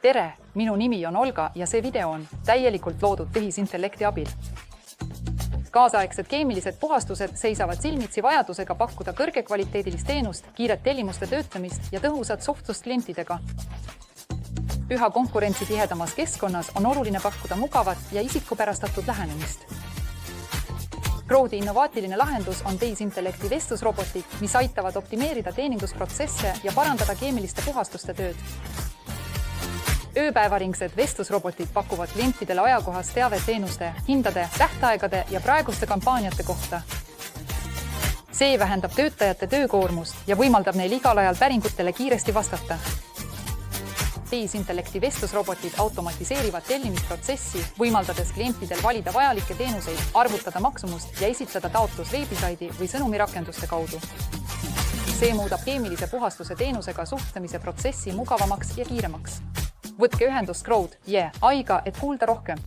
Tere, minu nimi on Olga ja see video on täielikult loodud tehisintellekti abil. Kaasaegsed keemilised puhastused seisavad silmitsi vajadusega pakkuda kõrgekvaliteedilist teenust, kiiret tellimuste töötlemist ja tõhusat suhtlust klientidega. Üha konkurentsitihedamas keskkonnas on oluline pakkuda mugavat ja isikupärastatud lähenemist. Crowdi innovaatiline lahendus on tehisintellekti vestlusrobotid, mis aitavad optimeerida teenindusprotsesse ja parandada keemiliste puhastuste tööd. Ööpäevaringsed vestlusrobotid pakuvad klientidele ajakohast teavet teenuste, hindade, tähtaegade ja praeguste kampaaniate kohta. See vähendab töötajate töökoormust ja võimaldab neil igal ajal päringutele kiiresti vastata. Tehisintellekti vestlusrobotid automatiseerivad tellimisprotsessi, võimaldades klientidel valida vajalikke teenuseid, arvutada maksumust ja esitada taotlus veebisaidi või sõnumirakenduste kaudu. See muudab keemilise puhastuse teenusega suhtlemise protsessi mugavamaks ja kiiremaks. Võtke ühendust Crowd AI-ga, et kuulda rohkem.